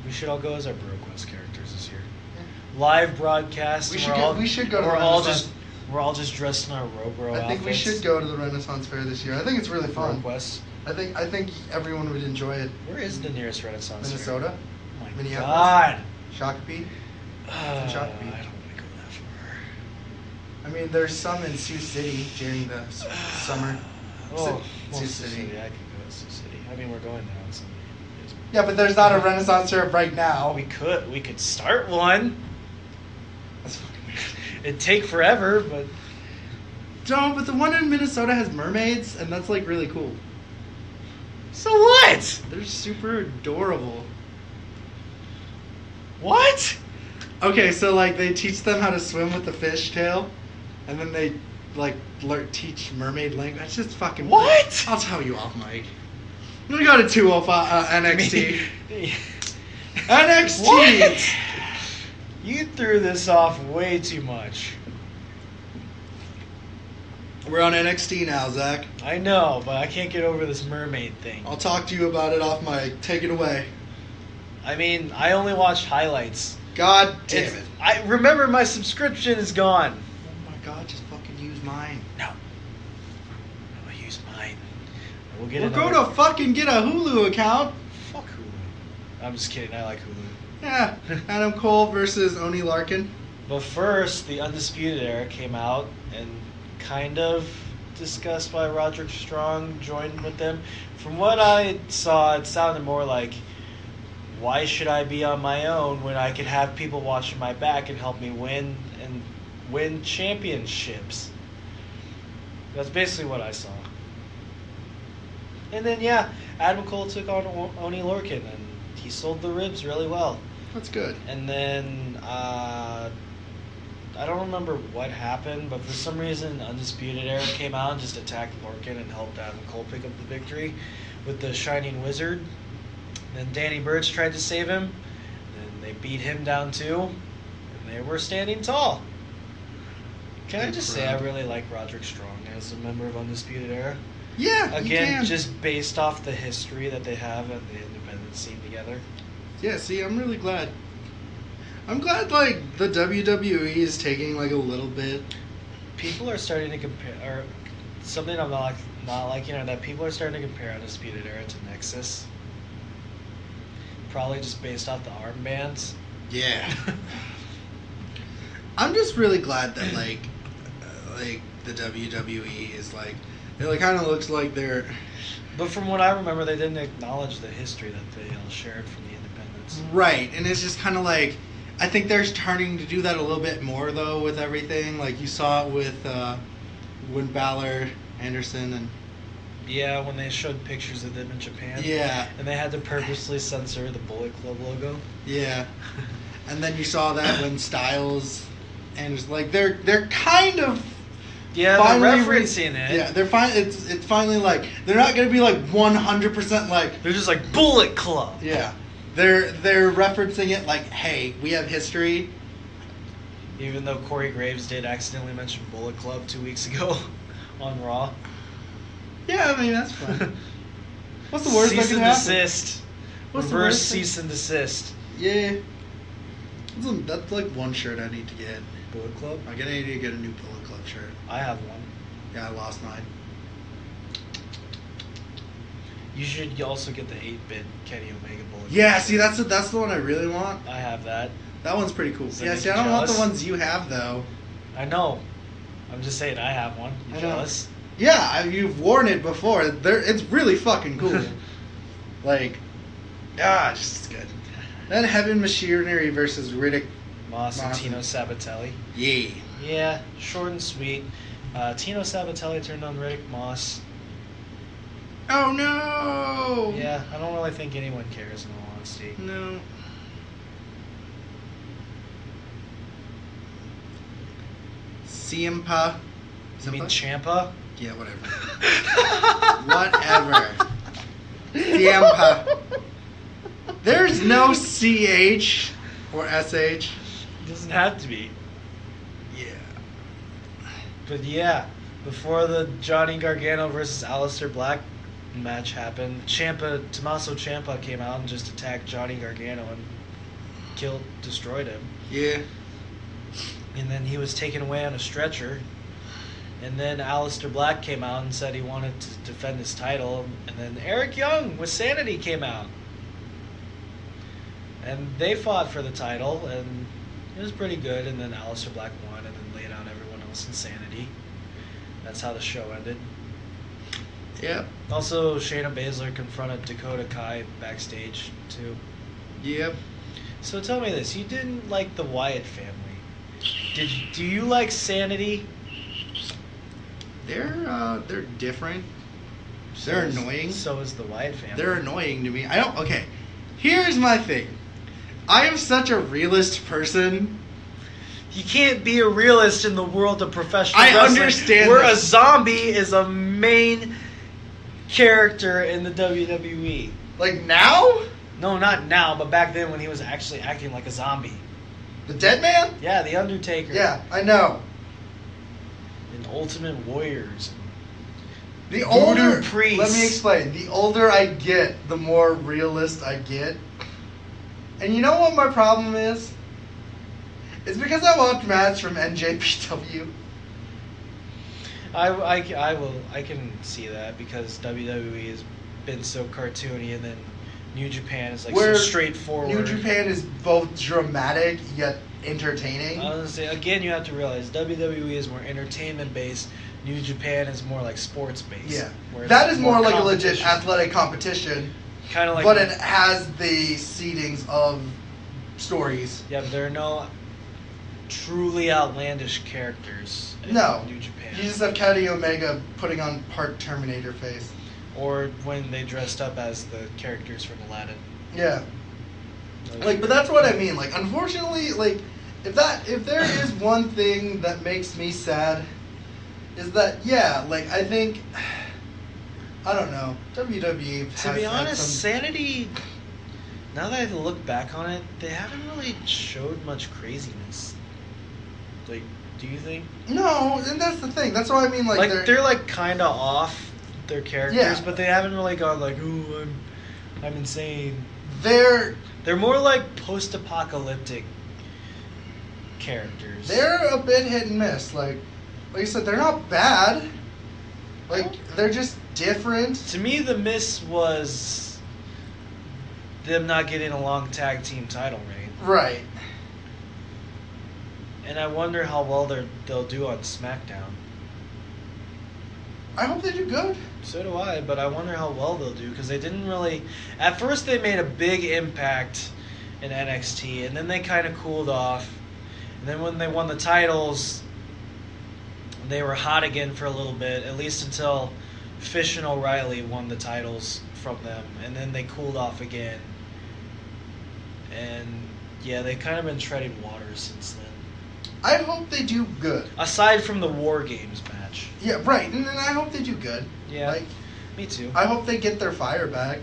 B: We should all go as our BroQuest characters this year.
A: Yeah.
B: Live broadcast.
A: We should go to the Renaissance.
B: We're all just dressed in our Robro outfits.
A: I think we should go to the Renaissance Fair this year. I think it's really fun.
B: BroQuest.
A: I think everyone would enjoy it.
B: Where is the nearest Renaissance
A: Minnesota?
B: Fair? Oh my
A: Minneapolis?
B: God.
A: Shakopee?
B: I don't want to go that far.
A: I mean, there's some in Sioux City during the summer.
B: Oh,
A: Sioux
B: Sioux
A: City.
B: I can go to Sioux City. I mean, we're going there on Sunday.
A: Yeah, but there's not a Renaissance Fair right now.
B: We could start one.
A: That's fucking weird.
B: It'd take forever, but...
A: No, but the one in Minnesota has mermaids, and that's like really cool.
B: So what?
A: They're super adorable.
B: What?
A: Okay, so like they teach them how to swim with the fish tail, and then they like teach mermaid language. It's just fucking...
B: What?
A: I'll tell you off, Mike. I'm gonna go to 205 NXT. NXT!
B: What? You threw this off way too much.
A: We're on NXT now, Zach.
B: I know, but I can't get over this mermaid thing.
A: I'll talk to you about it off mic. Take it away.
B: I mean, I only watched highlights.
A: God damn it.
B: I remember my subscription is gone.
A: Oh my God, just fucking use mine.
B: No. I'll use mine.
A: We'll go to fucking get a Hulu account.
B: Fuck Hulu. I'm just kidding. I like Hulu.
A: Yeah. Adam Cole versus Oni Larkin.
B: But first, the Undisputed Era came out and kind of discussed why Roderick Strong joined with them. From what I saw, it sounded more like, why should I be on my own when I could have people watching my back and help me win championships? That's basically what I saw. And then, yeah, Adam Cole took on Oni Lorcan, and he sold the ribs really well.
A: That's good.
B: And then, I don't remember what happened, but for some reason, Undisputed Era came out and just attacked Lorcan and helped Adam Cole pick up the victory with the Shining Wizard. Then Danny Burch tried to save him, and they beat him down too, and they were standing tall. Can I just say I really like Roderick Strong as a member of Undisputed Era?
A: Yeah,
B: Again, just based off the history that they have at the independent scene together.
A: Yeah, see, I'm really glad. I'm glad, like, the WWE is taking, like, a little bit.
B: People are starting to compare, or something I'm not liking, are that people are starting to compare Undisputed Era to Nexus. probably just based off the armbands.
A: Yeah. I'm just really glad that like the WWE is like it like kind of looks like they're.
B: But from what I remember, they didn't acknowledge the history that they all shared from the independents.
A: Right, and it's just kind of like I think they're starting to do that a little bit more though with everything. Like you saw it with when Balor, Anderson, and
B: Yeah, when they showed pictures of them in Japan.
A: yeah,
B: And they had to purposely censor the Bullet Club logo.
A: yeah, and then you saw that when Styles and it's like they're kind of.
B: Yeah,
A: Finally
B: they're referencing it.
A: Yeah, they're fine. It's finally like they're not gonna be like 100% like.
B: They're just like Bullet Club.
A: Yeah, they're referencing it like, hey, we have history.
B: Even though Corey Graves did accidentally mention Bullet Club 2 weeks ago on Raw.
A: Yeah, I mean that's fine. What's the worst that
B: Cease
A: can
B: and
A: happen?
B: desist.
A: What's the
B: Reverse
A: worst thing?
B: cease and desist.
A: Yeah, that's like one shirt I need to get.
B: Bullet Club?
A: I need to get a new Bullet Club shirt.
B: I have one.
A: Yeah, I lost mine.
B: You should also get the 8-bit Kenny Omega Bullet Club.
A: Yeah, see that's the one I really want.
B: I have that.
A: That one's pretty cool.
B: So
A: Yeah,
B: you
A: see I don't want the
B: jealous?
A: ones you have though.
B: I know. I'm just saying I have one. You
A: I know.
B: jealous?
A: Yeah, you've worn it before. It's really fucking cool. Like, just good. Then Heaven Machinery versus Riddick.
B: Moss and
A: Moss
B: Tino
A: and-
B: Sabatelli.
A: Yeah.
B: Yeah, short and sweet. Tino Sabatelli turned on Riddick Moss.
A: Oh no.
B: Yeah, I don't really think anyone cares in all honesty.
A: No. Ciampa.
B: You mean Ciampa?
A: Yeah, whatever. Whatever. Ciampa. There's no CH or SH.
B: It doesn't have to be.
A: Yeah.
B: But yeah, before the Johnny Gargano versus Aleister Black match happened, Tommaso Ciampa came out and just attacked Johnny Gargano and destroyed him.
A: Yeah.
B: And then he was taken away on a stretcher. And then Aleister Black came out and said he wanted to defend his title. And then Eric Young with Sanity came out. And they fought for the title, and it was pretty good. And then Aleister Black won and then laid out everyone else in Sanity. That's how the show ended.
A: Yep.
B: Also, Shayna Baszler confronted Dakota Kai backstage, too.
A: Yep.
B: So tell me this, you didn't like the Wyatt family. Do you like Sanity?
A: They're different.
B: So
A: They're
B: is-
A: annoying.
B: So is the Wyatt family.
A: They're annoying to me. Okay. Here's my thing. I am such a realist person.
B: You can't be a realist in the world of professional
A: I
B: wrestling,
A: understand
B: where
A: that.
B: a zombie is a main character in the WWE.
A: Like now?
B: No, not now, but back then when he was actually acting like a zombie.
A: The Dead Man?
B: Yeah, the Undertaker.
A: Yeah, I know.
B: And Ultimate Warriors.
A: The
B: Voodoo
A: older
B: priest.
A: Let me explain. The older I get, the more realist I get. And you know what my problem is? It's because I watch Match from NJPW.
B: I can see that because WWE has been so cartoony, and then New Japan is like
A: Where
B: so straightforward.
A: New Japan is both dramatic yet entertaining.
B: I was gonna say, again, you have to realize WWE is more entertainment based. New Japan is more like sports based.
A: Yeah.
B: where
A: That
B: it's
A: is more like a
B: competition.
A: legit athletic competition,
B: Kind of like.
A: but it has the seedings of stories.
B: Yeah, but there are no truly outlandish characters in
A: No.
B: New Japan.
A: You just have Kenny Omega putting on part Terminator face.
B: Or when they dressed up as the characters from Aladdin.
A: Yeah.
B: Those-
A: Like, but that's what I mean. Like, unfortunately, like, if there is one thing that makes me sad, is that like I think I don't know WWE.
B: To be
A: has had
B: honest,
A: some-
B: Sanity. Now that I look back on it, they haven't really showed much craziness. Like, do you think?
A: no, and that's the thing. That's what I mean. Like,
B: they're like kind of off their characters,
A: Yeah.
B: but they haven't really gone like, "Ooh, I'm insane."
A: they're
B: They're more like post-apocalyptic characters.
A: they're a bit hit and miss. Like you said, they're not bad. Like they're just different.
B: To me, the miss was them not getting a long tag team title reign.
A: Right.
B: And I wonder how well they'll do on SmackDown.
A: I hope they do good.
B: So do I, but I wonder how well they'll do because they didn't really. At first, they made a big impact in NXT, and then they kind of cooled off. And then when they won the titles, they were hot again for a little bit, at least until Fish and O'Reilly won the titles from them, and then they cooled off again. And yeah, they've kind of been treading water since then.
A: I hope they do good.
B: Aside from the War Games match.
A: Yeah, right. And I hope they do good.
B: Yeah,
A: like,
B: me too.
A: I hope they get their fire back.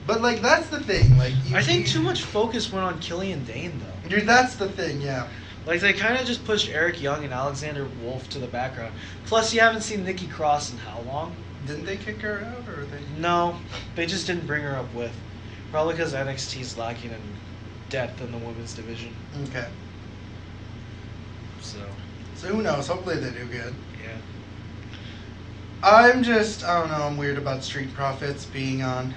A: But, like, that's the thing. Like,
B: I think too much focus went on Killian Dane, though.
A: Dude, that's the thing, yeah.
B: Like, they kind of just pushed Eric Young and Alexander Wolf to the background. Plus, you haven't seen Nikki Cross in how long?
A: Didn't they kick her out, or they...
B: No, they just didn't bring her up with. Probably because NXT's lacking in depth in the women's division.
A: Okay.
B: So
A: who knows? Hopefully they do good.
B: Yeah.
A: I don't know, I'm weird about Street Profits being on...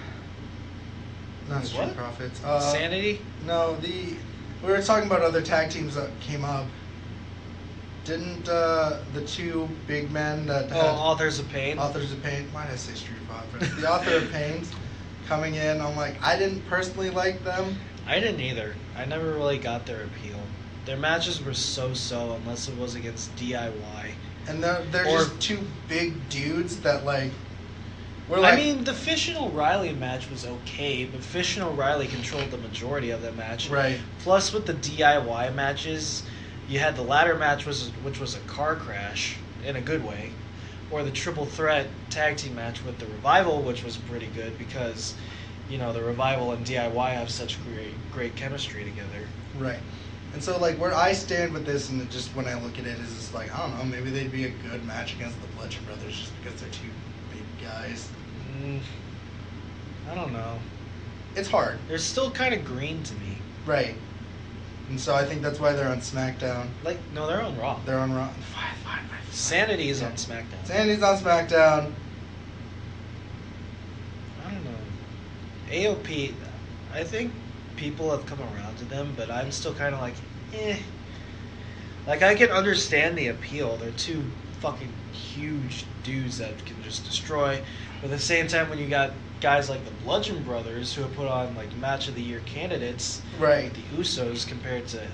A: Not Street
B: What?
A: Profits.
B: Sanity?
A: No, we were talking about other tag teams that came up. Didn't the two big men that had
B: Authors of Pain?
A: Authors of Pain, why did I say Street Profits? The Author of Pains coming in, I'm like, I didn't personally like them.
B: I didn't either. I never really got their appeal. Their matches were so-so unless it was against DIY.
A: And they're just two big dudes that, like...
B: I mean, the Fish and O'Reilly match was okay, but Fish and O'Reilly controlled the majority of that match.
A: Right.
B: Plus, with the DIY matches, you had the ladder match, which was a car crash, in a good way, or the triple threat tag team match with the Revival, which was pretty good because, you know, the Revival and DIY have such great chemistry together.
A: Right. And so, like, where I stand with this, and just when I look at it, is just like, I don't know, maybe they'd be a good match against the Bludgeon Brothers just because they're two big guys.
B: I don't know.
A: It's hard.
B: They're still kind of green to me.
A: Right. And so I think that's why they're on SmackDown.
B: Like, no, they're on Raw.
A: They're on Raw.
B: Sanity is on SmackDown.
A: Sanity's on SmackDown.
B: I don't know. AOP, I think people have come around to them, but I'm still kind of like, eh. Like, I can understand the appeal. They're two fucking huge dudes that can just destroy. But at the same time, when you got guys like the Bludgeon Brothers who have put on, like, Match of the Year candidates,
A: right,
B: like the Usos, compared to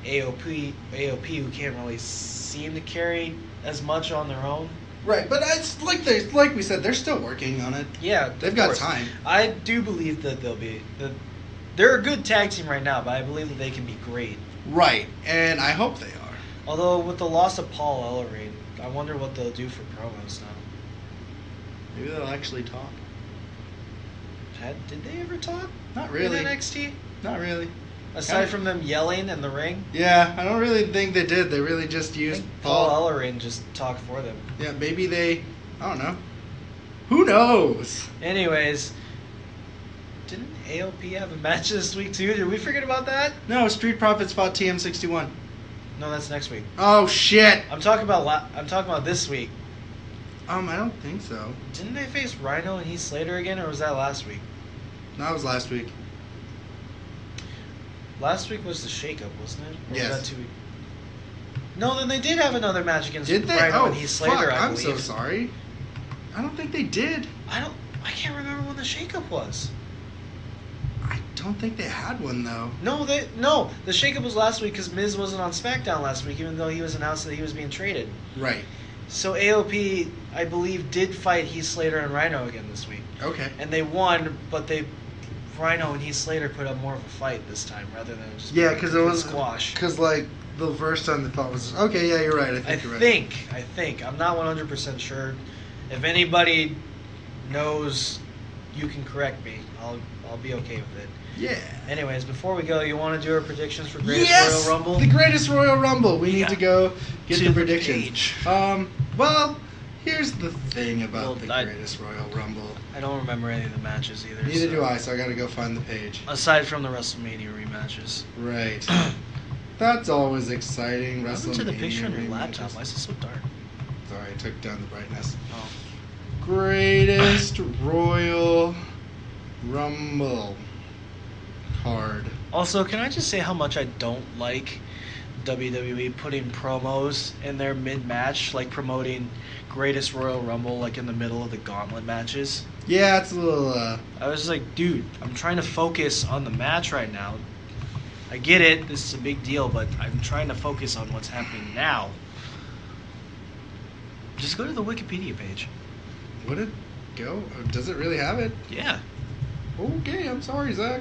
B: AOP who can't really seem to carry as much on their own.
A: Right, but it's like we said, they're still working on it.
B: Yeah,
A: they've got time.
B: I do believe that they're a good tag team right now, but I believe that they can be great.
A: Right, and I hope they are.
B: Although with the loss of Paul Ellering, I wonder what they'll do for promos now.
A: Maybe they'll actually talk.
B: Did they ever talk?
A: Not really.
B: In NXT?
A: Not really.
B: Aside from them yelling in the ring?
A: Yeah, I don't really think they did. They really just used
B: Paul Ellering just talked for them.
A: Yeah, maybe they... I don't know. Who knows?
B: Anyways, didn't AOP have a match this week too? Did we forget about that?
A: No, Street Profits fought TM61.
B: No, that's next week.
A: Oh, shit!
B: I'm talking about this week.
A: I don't think so.
B: Didn't they face Rhino and Heath Slater again, or was that last week?
A: No, that was last week.
B: Last week was the shakeup, wasn't it? Or
A: yes.
B: Was that 2 weeks? No, then they did have another match against
A: Rhino
B: and Heath Slater, I believe.
A: I'm so sorry. I don't think they did.
B: I can't remember when the shakeup was.
A: I don't think they had one, though.
B: No, the shakeup was last week because Miz wasn't on SmackDown last week, even though he was announced that he was being traded.
A: Right.
B: So AOP, I believe, did fight Heath Slater and Rhino again this week.
A: Okay.
B: And they won, but Rhino and Heath Slater put up more of a fight this time rather than just
A: because it was
B: squash.
A: Because like the first time the thought was okay, yeah, you're right. I
B: think I'm not 100% sure. If anybody knows, you can correct me. I'll be okay with it.
A: Yeah.
B: Anyways, before we go, you want to do our predictions for Greatest Royal Rumble?
A: The Greatest Royal Rumble. We need to go get the predictions.
B: Page.
A: Well, here's the thing about the Greatest Royal Rumble.
B: I don't remember any of the matches either.
A: Neither do I, so I gotta go find the page.
B: Aside from the WrestleMania rematches.
A: Right. That's always exciting.
B: What happened to the picture on your
A: rematches.
B: laptop? Why is it so dark?
A: Sorry, I took down the brightness.
B: Oh.
A: Greatest Royal Rumble. card.
B: Also, can I just say how much I don't like WWE putting promos in their mid-match, like promoting Greatest Royal Rumble like in the middle of the gauntlet matches?
A: Yeah, it's a little.
B: I was like, dude, I'm trying to focus on the match right now. I get it, this is a big deal, but I'm trying to focus on what's happening now. Just go to the Wikipedia page.
A: Would it go? Does it really have it?
B: Yeah.
A: Okay, I'm sorry, Zach.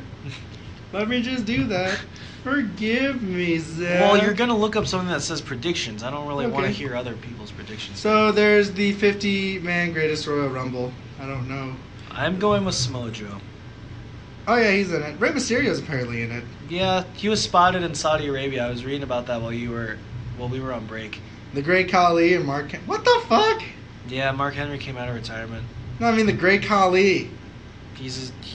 A: Let me just do that. Forgive me, Zach.
B: Well, you're going to look up something that says predictions. I don't really want to
A: Okay.
B: hear other people's predictions.
A: So there's the 50-man Greatest Royal Rumble. I don't know.
B: I'm going with Samoa Joe.
A: Oh yeah, he's in it. Rey Mysterio's apparently in it.
B: Yeah, he was spotted in Saudi Arabia. I was reading about that while we were on break.
A: The Great Khali and Mark. What the fuck?
B: Yeah, Mark Henry came out of retirement.
A: No, I mean the Great Khali.
B: He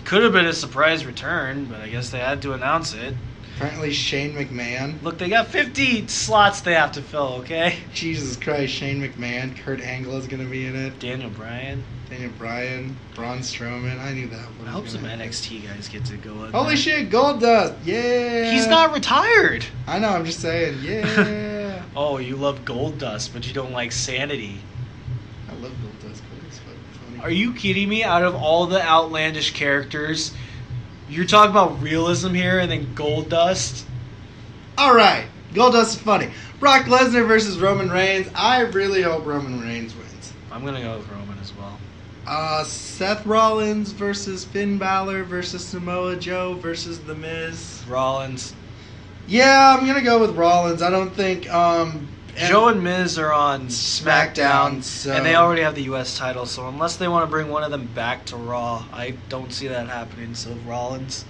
B: could have been a surprise return, but I guess they had to announce it.
A: Apparently Shane McMahon.
B: Look, they got 50 slots they have to fill, okay?
A: Jesus Christ, Shane McMahon. Kurt Angle is gonna be in it.
B: Daniel Bryan.
A: Daniel Bryan. Braun Strowman. I knew that one.
B: I hope some NXT guys get to go in
A: Holy
B: there.
A: shit, Goldust. Yeah.
B: He's not retired.
A: I know, I'm just saying. Yeah.
B: Oh, you love Goldust, but you don't like Sanity.
A: I love Goldust, but it's fucking funny.
B: Are you kidding me? Out of all the outlandish characters, you're talking about realism here and then Goldust?
A: Alright, Goldust is funny. Brock Lesnar versus Roman Reigns. I really hope Roman Reigns wins.
B: I'm going to go with Roman as well.
A: Seth Rollins versus Finn Balor versus Samoa Joe versus The Miz.
B: Rollins.
A: Yeah, I'm gonna go with Rollins. I don't think
B: Joe and Miz are on SmackDown,
A: so-
B: and they already have the U.S. title, so unless they want to bring one of them back to Raw, I don't see that happening, so Rollins.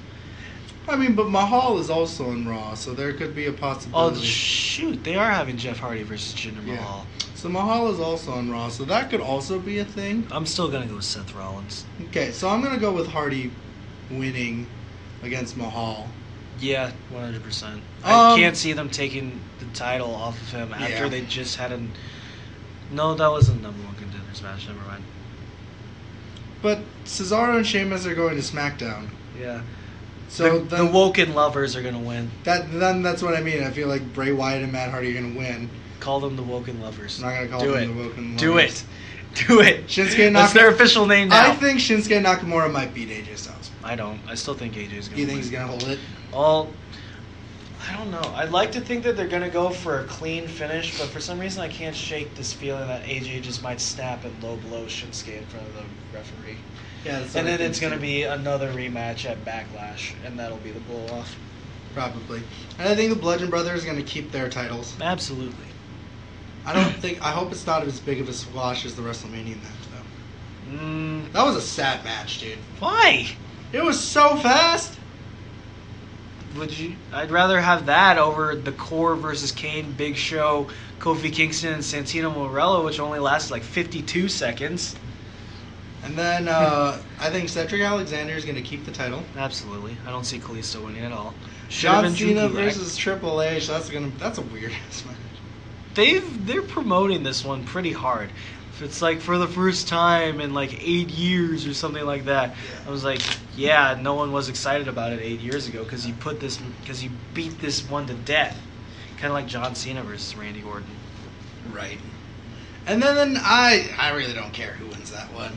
A: I mean, but Mahal is also on Raw, so there could be a
B: Oh,
A: possibility.
B: shoot, they are having Jeff Hardy versus Jinder
A: Yeah.
B: Mahal.
A: So Mahal is also on Raw, so that could also be a thing.
B: I'm still going to go with Seth Rollins.
A: Okay, so I'm gonna go with Hardy winning against Mahal.
B: Yeah, 100%. I
A: Um,
B: can't see them taking the title off of him after
A: Yeah.
B: they just had a... No, that was a number one contenders match, never mind.
A: But Cesaro and Sheamus are going to SmackDown.
B: Yeah.
A: So
B: the Woken lovers are going to win.
A: then that's what I mean. I feel like Bray Wyatt and Matt Hardy are gonna win.
B: Call them the Woken lovers.
A: I'm not gonna call
B: Do
A: them
B: it.
A: the Woken
B: Do
A: Lovers.
B: it. Do it.
A: Shinsuke
B: That's their
A: Nakamura.
B: official name now.
A: I think Shinsuke Nakamura might beat AJ Styles.
B: I don't. I still think AJ's going to
A: You
B: win.
A: think he's gonna hold it?
B: Well, I don't know. I'd like to think that they're going to go for a clean finish, but for some reason I can't shake this feeling that AJ just might snap and low blow Shinsuke in front of the referee.
A: Yeah. That's
B: And
A: what I
B: then
A: think
B: it's going to
A: too.
B: be another rematch at Backlash, and that'll be the blow-off.
A: Probably. And I think the Bludgeon Brothers are gonna keep their titles.
B: Absolutely.
A: I hope it's not as big of a squash as the WrestleMania match though.
B: Mm,
A: That was a sad match, dude.
B: why?
A: It was so fast.
B: Would you? I'd rather have that over the Core versus Kane, Big Show, Kofi Kingston, and Santino Marella, which only lasted like 52 seconds.
A: And then I think Cedric Alexander is gonna keep the title.
B: Absolutely. I don't see Kalisto winning at all. Should have
A: John
B: been Drew
A: Cena
B: Gulak.
A: versus Triple H. That's a weird ass match.
B: They're promoting this one pretty hard. If it's like for the first time in like 8 years or something like that,
A: Yeah.
B: I was like, yeah, no one was excited about it 8 years ago because you beat this one to death, kind of like John Cena versus Randy Orton.
A: Right. And then I really don't care who wins that one.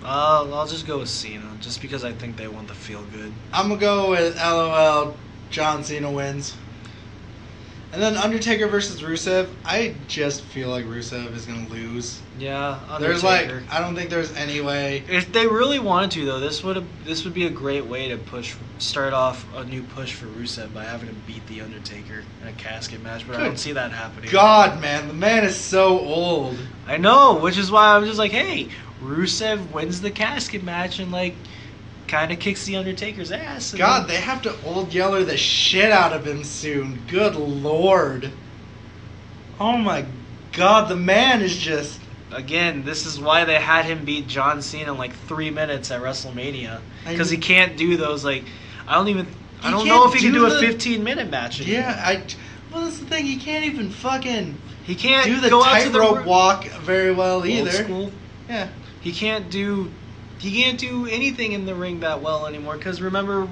B: I'll just go with Cena, just because I think they want the feel good.
A: I'm gonna go with LOL. John Cena wins. And then Undertaker versus Rusev. I just feel like Rusev is gonna lose.
B: Yeah,
A: There's
B: Undertaker.
A: I don't think there's any way.
B: If they really wanted to, though, this would be a great way to start off a new push for Rusev by having him beat the Undertaker in a casket match. But I
A: Good
B: don't see that happening.
A: God, man, the man is so old.
B: I know, which is why I'm just like, hey, Rusev wins the casket match and like kind of kicks the Undertaker's ass. And
A: God, they have to Old Yeller the shit out of him soon. Good Lord. Oh my God, the man is just.
B: Again, this is why they had him beat John Cena in like 3 minutes at WrestleMania, because he can't do those like I don't know if he can do a 15-minute match anymore.
A: Yeah, well, that's the thing. He can't even fucking
B: He can't
A: do the
B: go out to the
A: tightrope walk very well
B: old
A: either.
B: school.
A: Yeah.
B: He can't do anything in the ring that well anymore. Because remember,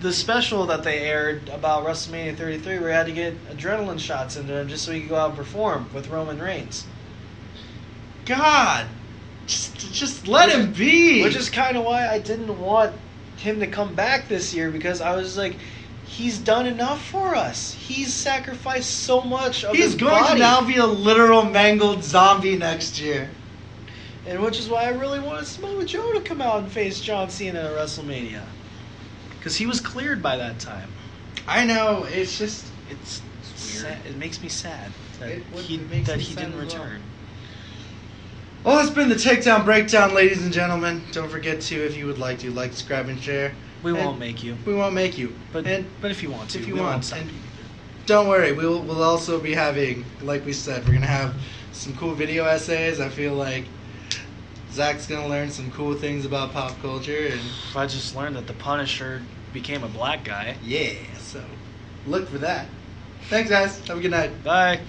B: the special that they aired about WrestleMania 33, where he had to get adrenaline shots into him just so he could go out and perform with Roman Reigns.
A: God, just let him be.
B: Which is kind of why I didn't want him to come back this year, because I was like, he's done enough for us. He's sacrificed so much of his body.
A: He's going to now be a literal mangled zombie next year.
B: And which is why I really wanted Samoa Joe to come out and face John Cena at WrestleMania. Because he was cleared by that time.
A: I know, it's just...
B: It's sad. It makes me sad that
A: It
B: he
A: makes me sad
B: didn't
A: as well.
B: return.
A: Well, that's been the Takedown Breakdown, ladies and gentlemen. Don't forget to, if you would like to, like, subscribe, and share.
B: We won't make you.
A: We won't make you.
B: But if you want to.
A: If you
B: we
A: want.
B: won't stop
A: And
B: you.
A: don't worry, we'll also be having, like we said, we're going to have some cool video essays. I feel like Zach's going to learn some cool things about pop culture. And
B: I just learned that the Punisher became a black guy.
A: yeah, so look for that. Thanks, guys. Have a good night.
B: Bye.